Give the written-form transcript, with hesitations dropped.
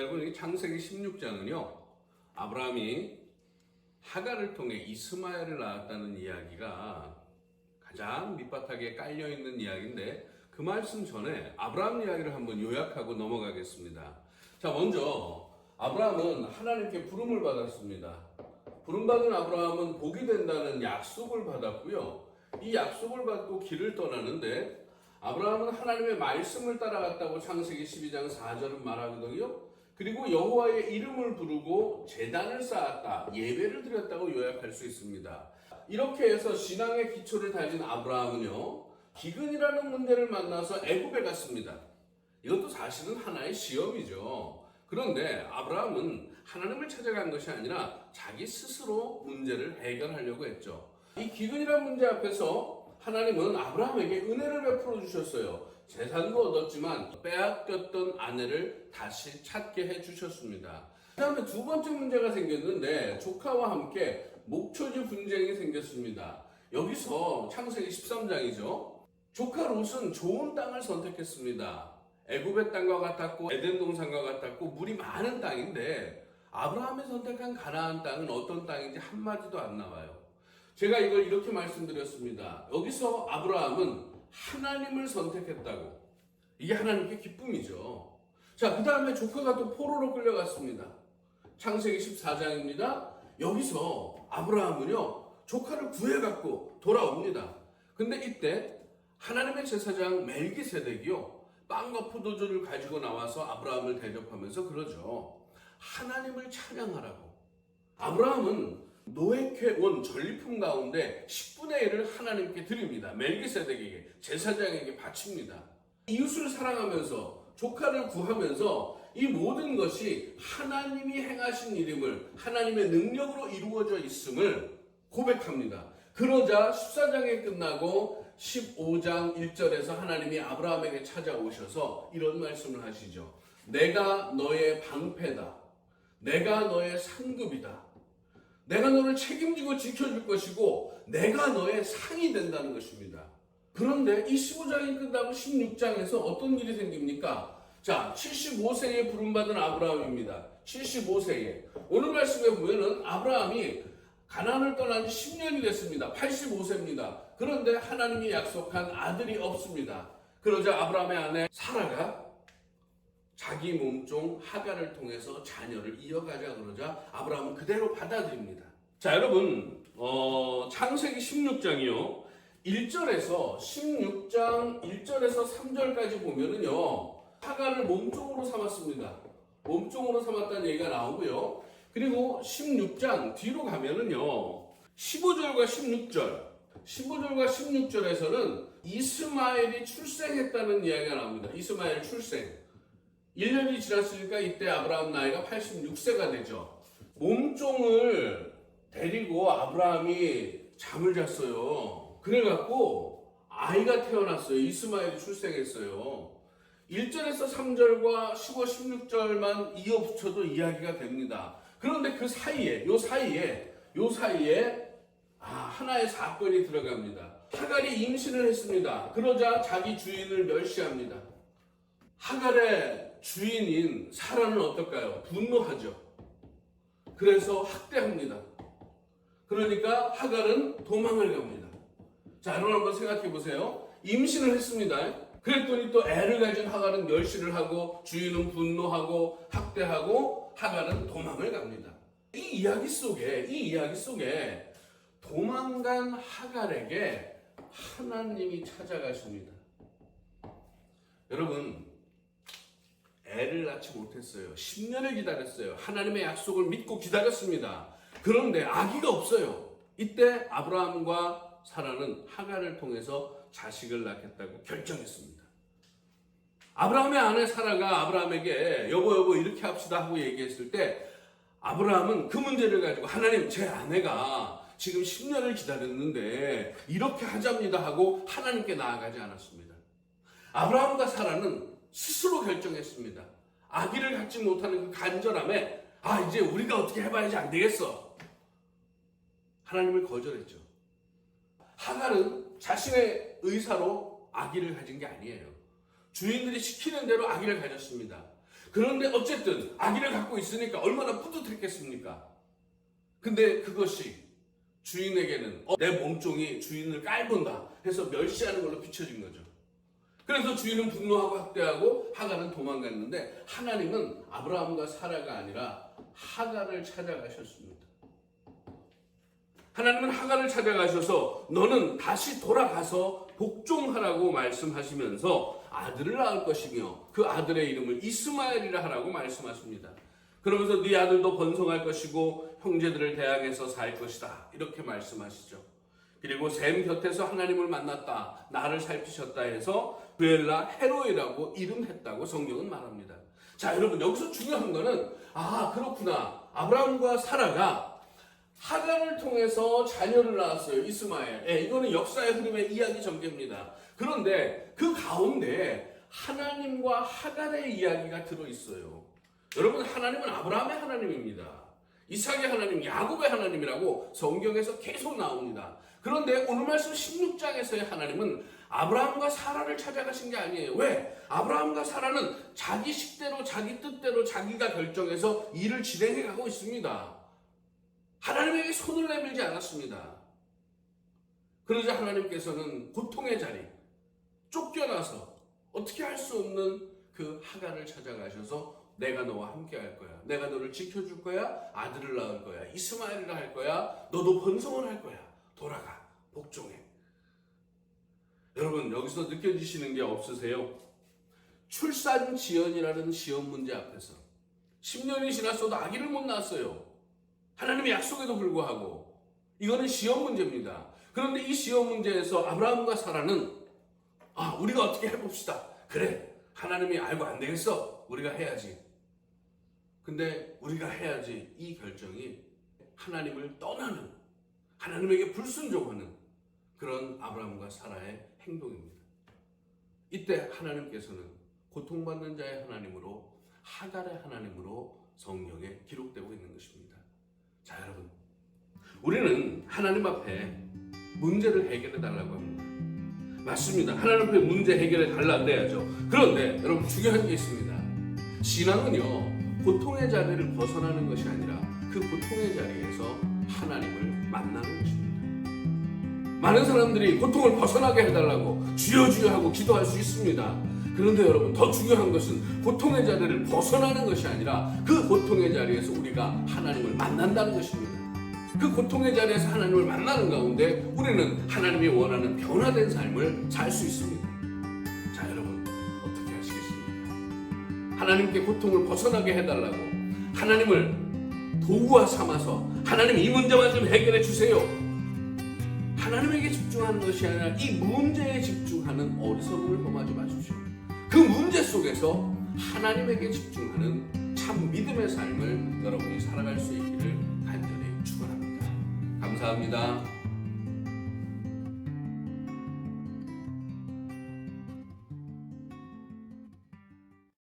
여러분, 이 창세기 16장은요, 아브라함이 하갈을 통해 이스마엘을 낳았다는 이야기가 가장 밑바닥에 깔려있는 이야기인데, 그 말씀 전에 아브라함 이야기를 한번 요약하고 넘어가겠습니다. 자, 먼저 아브라함은 하나님께 부름을 받았습니다. 부름받은 아브라함은 복이 된다는 약속을 받았고요. 이 약속을 받고 길을 떠나는데, 아브라함은 하나님의 말씀을 따라갔다고 창세기 12장 4절은 말하거든요. 그리고 여호와의 이름을 부르고 제단을 쌓았다, 예배를 드렸다고 요약할 수 있습니다. 이렇게 해서 신앙의 기초를 다진 아브라함은요, 기근이라는 문제를 만나서 애굽에 갔습니다. 이것도 사실은 하나의 시험이죠. 그런데 아브라함은 하나님을 찾아간 것이 아니라 자기 스스로 문제를 해결하려고 했죠. 이 기근이라는 문제 앞에서 하나님은 아브라함에게 은혜를 베풀어 주셨어요. 재산도 얻었지만 빼앗겼던 아내를 다시 찾게 해주셨습니다. 그 다음에 두 번째 문제가 생겼는데, 조카와 함께 목초지 분쟁이 생겼습니다. 여기서 창세기 13장이죠. 조카 롯은 좋은 땅을 선택했습니다. 애굽의 땅과 같았고 에덴 동산과 같았고 물이 많은 땅인데, 아브라함이 선택한 가나안 땅은 어떤 땅인지 한마디도 안 나와요. 제가 이걸 이렇게 말씀드렸습니다. 여기서 아브라함은 하나님을 선택했다고. 이게 하나님께 기쁨이죠. 자, 그 다음에 조카가 또 포로로 끌려갔습니다. 창세기 14장입니다. 여기서 아브라함은요, 조카를 구해갖고 돌아옵니다. 근데 이때 하나님의 제사장 멜기세덱이요, 빵과 포도주를 가지고 나와서 아브라함을 대접하면서 그러죠. 하나님을 찬양하라고. 아브라함은 노획해온 전리품 가운데 10분의 1을 하나님께 드립니다. 멜기세덱에게, 제사장에게 바칩니다. 이웃을 사랑하면서, 조카를 구하면서 이 모든 것이 하나님이 행하신 일임을, 하나님의 능력으로 이루어져 있음을 고백합니다. 그러자 14장에 끝나고 15장 1절에서 하나님이 아브라함에게 찾아오셔서 이런 말씀을 하시죠. 내가 너의 방패다. 내가 너의 상급이다. 내가 너를 책임지고 지켜줄 것이고 내가 너의 상이 된다는 것입니다. 그런데 이 15장이 끝나고 16장에서 어떤 일이 생깁니까? 자, 75세에 부름받은 아브라함입니다. 75세에. 오늘 말씀에 보면은 아브라함이 가나안을 떠난 지 10년이 됐습니다. 85세입니다. 그런데 하나님이 약속한 아들이 없습니다. 그러자 아브라함의 아내 사라가 자기 몸종 하갈을 통해서 자녀를 이어가자 그러자 아브라함은 그대로 받아들입니다. 자, 여러분, 창세기 16장이요. 1절에서 16장 1절에서 3절까지 보면은요, 하갈을 몸종으로 삼았습니다. 몸종으로 삼았다는 얘기가 나오고요. 그리고 16장 뒤로 가면은요, 15절과 16절, 15절과 16절에서는 이스마엘이 출생했다는 이야기가 나옵니다. 이스마엘 출생. 1년이 지났으니까 이때 아브라함 나이가 86세가 되죠. 몸종을 데리고 아브라함이 잠을 잤어요. 그래갖고 아이가 태어났어요. 이스마엘이 출생했어요. 1절에서 3절과 15, 16절만 이어붙여도 이야기가 됩니다. 그런데 그 사이에, 요 사이에 하나의 사건이 들어갑니다. 하갈이 임신을 했습니다. 그러자 자기 주인을 멸시합니다. 하갈의 주인인 사라는 어떨까요? 분노하죠. 그래서 학대합니다. 그러니까 하갈은 도망을 갑니다. 자, 여러분 한번 생각해 보세요. 임신을 했습니다. 그랬더니 또 애를 가진 하갈은 멸시를 하고 주인은 분노하고 학대하고 하갈은 도망을 갑니다. 이 이야기 속에 도망간 하갈에게 하나님이 찾아가십니다. 여러분, 애를 낳지 못했어요. 10년을 기다렸어요. 하나님의 약속을 믿고 기다렸습니다. 그런데 아기가 없어요. 이때 아브라함과 사라는 하갈을 통해서 자식을 낳겠다고 결정했습니다. 아브라함의 아내 사라가 아브라함에게 여보 이렇게 합시다 하고 얘기했을 때, 아브라함은 그 문제를 가지고 하나님, 제 아내가 지금 10년을 기다렸는데 이렇게 하자입니다 하고 하나님께 나아가지 않았습니다. 아브라함과 사라는 스스로 결정했습니다. 아기를 갖지 못하는 그 간절함에 이제 우리가 어떻게 해봐야지 안 되겠어. 하나님을 거절했죠. 하갈은 자신의 의사로 아기를 가진 게 아니에요. 주인들이 시키는 대로 아기를 가졌습니다. 그런데 어쨌든 아기를 갖고 있으니까 얼마나 뿌듯했겠습니까? 근데 그것이 주인에게는 내 몸종이 주인을 깔본다 해서 멸시하는 걸로 비춰진 거죠. 그래서 주인은 분노하고 학대하고 하갈은 도망갔는데 하나님은 아브라함과 사라가 아니라 하갈을 찾아가셨습니다. 하나님은 하갈을 찾아가셔서 너는 다시 돌아가서 복종하라고 말씀하시면서 아들을 낳을 것이며 그 아들의 이름을 이스마엘이라 하라고 말씀하십니다. 그러면서 네 아들도 번성할 것이고 형제들을 대항해서 살 것이다 이렇게 말씀하시죠. 그리고 셈 곁에서 하나님을 만났다, 나를 살피셨다 해서 브엘라 헤로이라고 이름했다고 성경은 말합니다. 자, 여러분 여기서 중요한 거는 그렇구나, 아브라함과 사라가 하갈을 통해서 자녀를 낳았어요. 이스마엘. 이거는 역사의 흐름의 이야기 전개입니다. 그런데 그 가운데 하나님과 하갈의 이야기가 들어있어요. 여러분, 하나님은 아브라함의 하나님입니다. 이삭의 하나님, 야곱의 하나님이라고 성경에서 계속 나옵니다. 그런데 오늘 말씀 16장에서의 하나님은 아브라함과 사라를 찾아가신 게 아니에요. 왜? 아브라함과 사라는 자기 식대로, 자기 뜻대로 자기가 결정해서 일을 진행해 가고 있습니다. 하나님에게 손을 내밀지 않았습니다. 그러자 하나님께서는 고통의 자리, 쫓겨나서 어떻게 할 수 없는 그 하갈을 찾아가셔서 내가 너와 함께 할 거야. 내가 너를 지켜줄 거야. 아들을 낳을 거야. 이스마엘이라 할 거야. 너도 번성을 할 거야. 돌아가. 복종해. 여러분, 여기서 느껴지시는 게 없으세요? 출산 지연이라는 시험 문제 앞에서 10년이 지났어도 아기를 못 낳았어요. 하나님의 약속에도 불구하고 이거는 시험 문제입니다. 그런데 이 시험 문제에서 아브라함과 사라는 우리가 어떻게 해봅시다. 그래, 하나님이 알고 안 되겠어. 우리가 해야지. 근데 우리가 해야지 이 결정이 하나님을 떠나는, 하나님에게 불순종하는 그런 아브라함과 사라의 행동입니다. 이때 하나님께서는 고통받는 자의 하나님으로, 하갈의 하나님으로 성경에 기록되고 있는 것입니다. 자, 여러분, 우리는 하나님 앞에 문제를 해결해 달라고 합니다. 맞습니다. 하나님 앞에 문제 해결해 달라고 그래야죠. 그런데 여러분, 중요한 게 있습니다. 신앙은요, 고통의 자리를 벗어나는 것이 아니라 그 고통의 자리에서 하나님을 만나는 것입니다. 많은 사람들이 고통을 벗어나게 해달라고 주여 주여 하고 기도할 수 있습니다. 그런데 여러분, 더 중요한 것은 고통의 자리를 벗어나는 것이 아니라 그 고통의 자리에서 우리가 하나님을 만난다는 것입니다. 그 고통의 자리에서 하나님을 만나는 가운데 우리는 하나님이 원하는 변화된 삶을 살 수 있습니다. 자, 여러분, 어떻게 하시겠습니까? 하나님께 고통을 벗어나게 해달라고 하나님을 도구화 삼아서 하나님 이 문제만 좀 해결해 주세요. 하나님에게 집중하는 것이 아니라 이 문제에 집중하는 어리석음을 범하지 마십시오. 그 문제 속에서 하나님에게 집중하는 참 믿음의 삶을 여러분이 살아갈 수 있기를 간절히 축원합니다. 감사합니다.